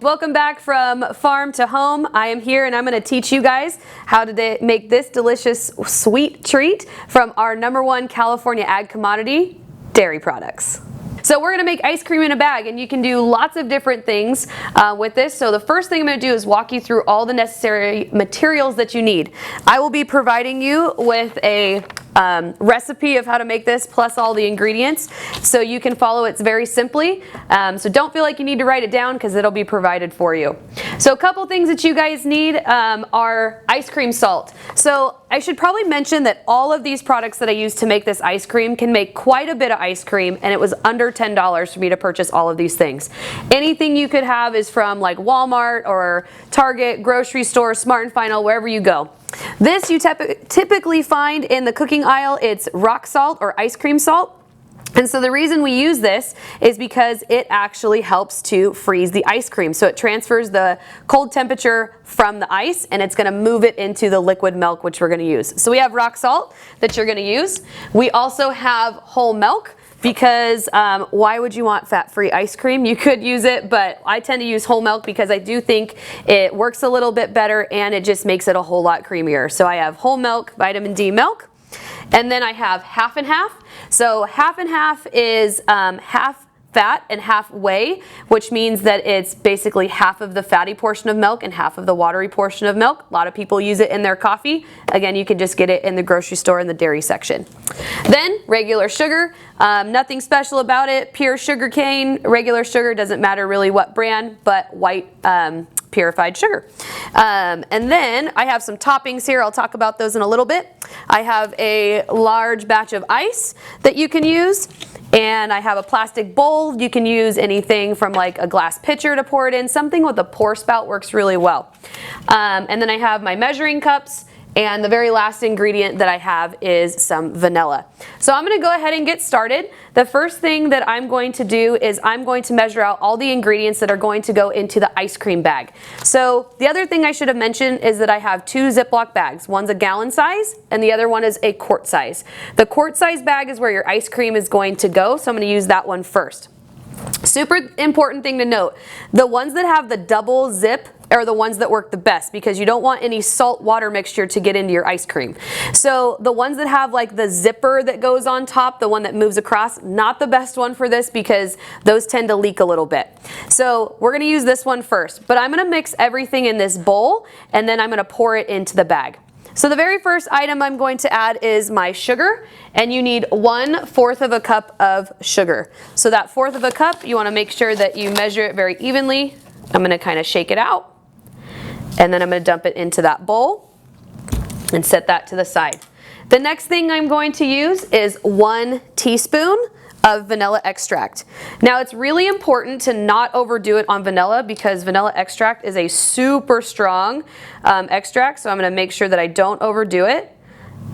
welcome back from farm to home. I am here and I'm going to teach you guys how to make this delicious sweet treat from our #1 California ag commodity, dairy products. So we're going to make ice cream in a bag, and you can do lots of different things with this. So the first thing I'm going to do is walk you through all the necessary materials that you need. I will be providing you with a recipe of how to make this plus all the ingredients so you can follow it very simply. So don't feel like you need to write it down because it'll be provided for you. So a couple things that you guys need are ice cream salt. So I should probably mention that all of these products that I use to make this ice cream can make quite a bit of ice cream, and it was under $10 for me to purchase all of these things. Anything you could have is from like Walmart or Target, grocery store, Smart and Final, wherever you go. This you typically find in the cooking aisle. It's rock salt or ice cream salt. And so the reason we use this is because it actually helps to freeze the ice cream. So it transfers the cold temperature from the ice and it's going to move it into the liquid milk, which we're going to use. So we have rock salt that you're going to use. We also have whole milk. Because why would you want fat-free ice cream? You could use it, but I tend to use whole milk because I do think it works a little bit better and it just makes it a whole lot creamier. So I have whole milk, vitamin D milk, and then I have half and half. So half and half is half fat and half whey, which means that it's basically half of the fatty portion of milk and half of the watery portion of milk. A lot of people use it in their coffee. Again, you can just get it in the grocery store in the dairy section. Then regular sugar, nothing special about it. Pure sugar cane, regular sugar, doesn't matter really what brand, but white purified sugar. And then I have some toppings here. I'll talk about those in a little bit. I have a large batch of ice that you can use. And I have a plastic bowl. You can use anything from like a glass pitcher to pour it in. Something with a pour spout works really well. And then I have my measuring cups. And the very last ingredient that I have is some vanilla. So I'm going to go ahead and get started. The first thing that I'm going to do is I'm going to measure out all the ingredients that are going to go into the ice cream bag. So the other thing I should have mentioned is that I have 2 Ziploc bags. One's a gallon size and the other one is a quart size. The quart size bag is where your ice cream is going to go, so I'm going to use that one first. Super important thing to note, the ones that have the double zip are the ones that work the best because you don't want any salt water mixture to get into your ice cream. So the ones that have like the zipper that goes on top, the one that moves across, not the best one for this because those tend to leak a little bit. So we're going to use this one first, but I'm going to mix everything in this bowl and then I'm going to pour it into the bag. So the very first item I'm going to add is my sugar, and you need 1/4 of a cup of sugar. So that 1/4 of a cup, you want to make sure that you measure it very evenly. I'm going to kind of shake it out, and then I'm going to dump it into that bowl and set that to the side. The next thing I'm going to use is 1 teaspoon of vanilla extract. Now it's really important to not overdo it on vanilla because vanilla extract is a super strong extract, so I'm going to make sure that I don't overdo it.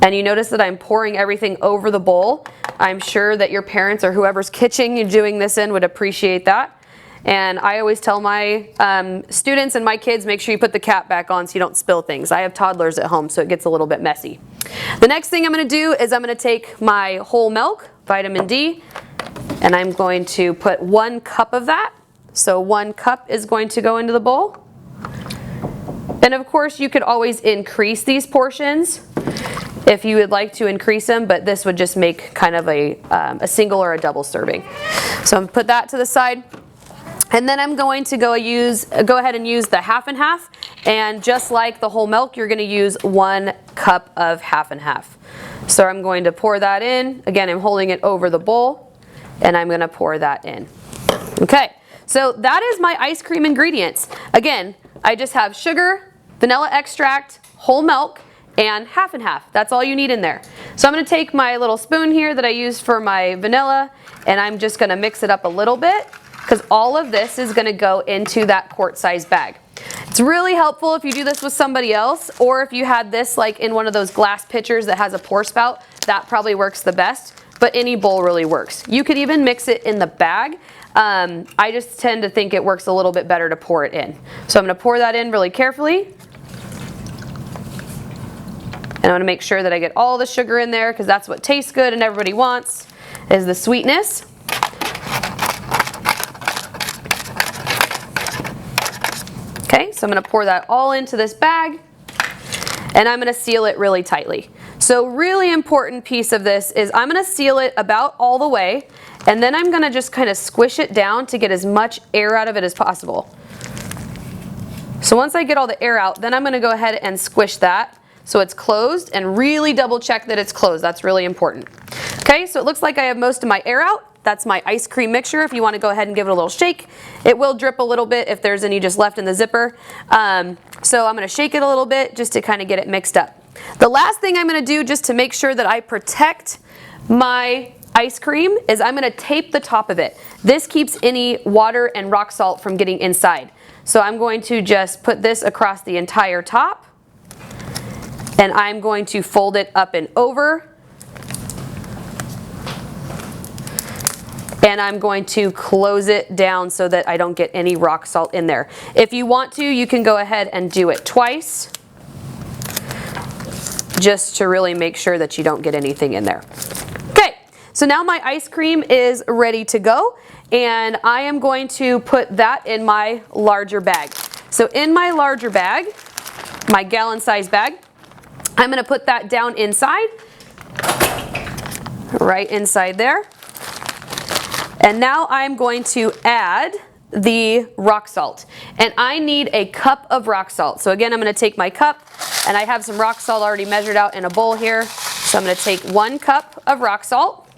And you notice that I'm pouring everything over the bowl. I'm sure that your parents or whoever's kitchen you're doing this in would appreciate that. And I always tell my students and my kids, make sure you put the cap back on so you don't spill things. I have toddlers at home, so it gets a little bit messy. The next thing I'm going to do is I'm going to take my whole milk, vitamin D, and I'm going to put 1 cup of that. So 1 cup is going to go into the bowl. And of course you could always increase these portions if you would like to increase them, but this would just make kind of a single or a double serving. So I'm going to put that to the side. And then I'm going to go ahead and use the half and half, and just like the whole milk, you're going to use 1 cup of half and half. So I'm going to pour that in. Again, I'm holding it over the bowl, and I'm going to pour that in. Okay, so that is my ice cream ingredients. Again, I just have sugar, vanilla extract, whole milk, and half and half. That's all you need in there. So I'm going to take my little spoon here that I used for my vanilla, and I'm just going to mix it up a little bit, because all of this is going to go into that quart size bag. It's really helpful if you do this with somebody else, or if you had this like in one of those glass pitchers that has a pour spout, that probably works the best, but any bowl really works. You could even mix it in the bag. I just tend to think it works a little bit better to pour it in. So I'm going to pour that in really carefully. And I want to make sure that I get all the sugar in there because that's what tastes good and everybody wants, is the sweetness. Okay, so I'm going to pour that all into this bag, and I'm going to seal it really tightly. So really important piece of this is I'm going to seal it about all the way, and then I'm going to just kind of squish it down to get as much air out of it as possible. So once I get all the air out, then I'm going to go ahead and squish that so it's closed, and really double check that it's closed. That's really important. Okay, so it looks like I have most of my air out. That's my ice cream mixture. If you want to go ahead and give it a little shake, it will drip a little bit if there's any just left in the zipper. So I'm going to shake it a little bit just to kind of get it mixed up. The last thing I'm going to do just to make sure that I protect my ice cream is I'm going to tape the top of it. This keeps any water and rock salt from getting inside. So I'm going to just put this across the entire top, and I'm going to fold it up and over. And I'm going to close it down so that I don't get any rock salt in there. If you want to, you can go ahead and do it twice, just to really make sure that you don't get anything in there. Okay, so now my ice cream is ready to go, and I am going to put that in my larger bag. So in my larger bag, my gallon size bag, I'm going to put that down inside, right inside there. And now I'm going to add the rock salt. And I need a cup of rock salt. So again, I'm going to take my cup, and I have some rock salt already measured out in a bowl here. So I'm going to take 1 cup of rock salt.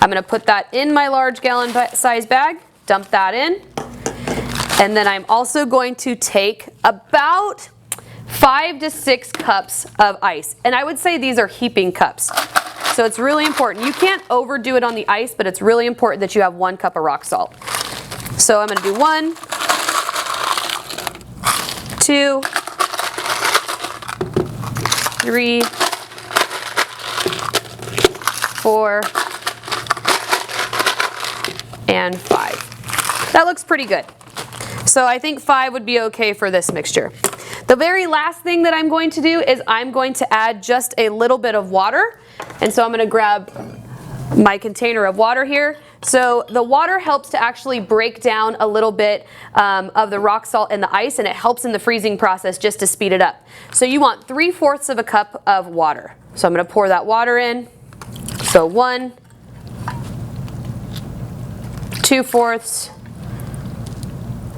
I'm going to put that in my large gallon size bag, dump that in. And then I'm also going to take about 5 to 6 cups of ice. And I would say these are heaping cups. So it's really important. You can't overdo it on the ice, but it's really important that you have 1 cup of rock salt. So I'm going to do 1, 2, 3, 4, and 5. That looks pretty good. So I think 5 would be okay for this mixture. The very last thing that I'm going to do is I'm going to add just a little bit of water. And so I'm going to grab my container of water here. So the water helps to actually break down a little bit of the rock salt and the ice, and it helps in the freezing process just to speed it up. So you want 3/4 of a cup of water. So I'm going to pour that water in. So 1, 2/4,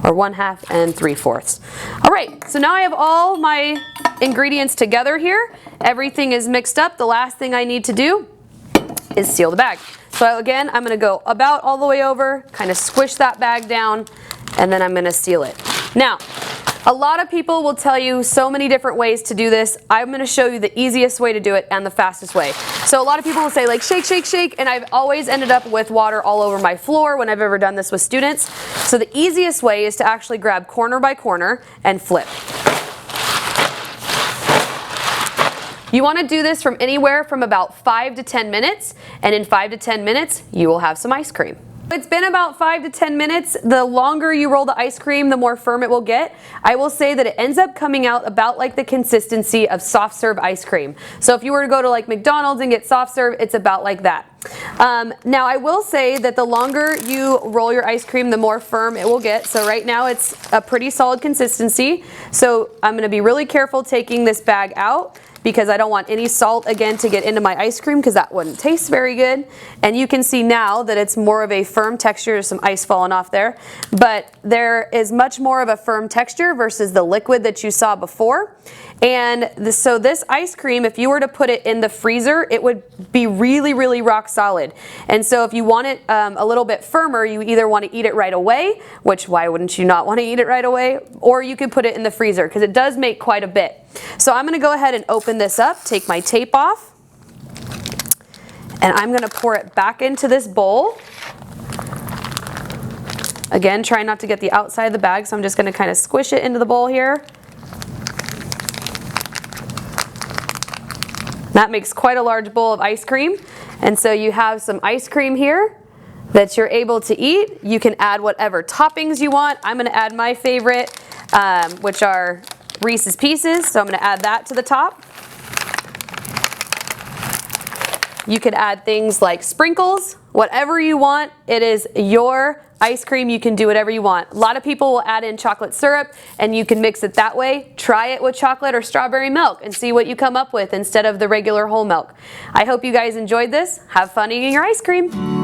or 1/2, and 3/4. All right, so now I have all my ingredients together here. Everything is mixed up. The last thing I need to do is seal the bag. So again, I'm going to go about all the way over, kind of squish that bag down, and then I'm going to seal it. Now, a lot of people will tell you so many different ways to do this. I'm going to show you the easiest way to do it and the fastest way. So a lot of people will say like shake, shake, shake, and I've always ended up with water all over my floor when I've ever done this with students. So the easiest way is to actually grab corner by corner and flip. You want to do this from anywhere from about 5 to 10 minutes, and in 5 to 10 minutes, you will have some ice cream. It's been about 5 to 10 minutes. The longer you roll the ice cream, the more firm it will get. I will say that it ends up coming out about like the consistency of soft serve ice cream. So if you were to go to like McDonald's and get soft serve, it's about like that. Now I will say that the longer you roll your ice cream, the more firm it will get. So right now it's a pretty solid consistency. So I'm going to be really careful taking this bag out, because I don't want any salt again to get into my ice cream, because that wouldn't taste very good. And you can see now that it's more of a firm texture. There's some ice falling off there, but there is much more of a firm texture versus the liquid that you saw before. And so this ice cream, if you were to put it in the freezer, it would be really, really rock solid. And so if you want it a little bit firmer, you either want to eat it right away, which why wouldn't you not want to eat it right away? Or you could put it in the freezer, because it does make quite a bit. So I'm going to go ahead and open this up, take my tape off, and I'm going to pour it back into this bowl. Again, try not to get the outside of the bag, so I'm just going to kind of squish it into the bowl here. That makes quite a large bowl of ice cream. And so you have some ice cream here that you're able to eat. You can add whatever toppings you want. I'm going to add my favorite, which are Reese's Pieces. So I'm going to add that to the top. You could add things like sprinkles, Whatever you want, it is your ice cream. You can do whatever you want. A lot of people will add in chocolate syrup and you can mix it that way. Try it with chocolate or strawberry milk and see what you come up with instead of the regular whole milk. I hope you guys enjoyed this. Have fun eating your ice cream.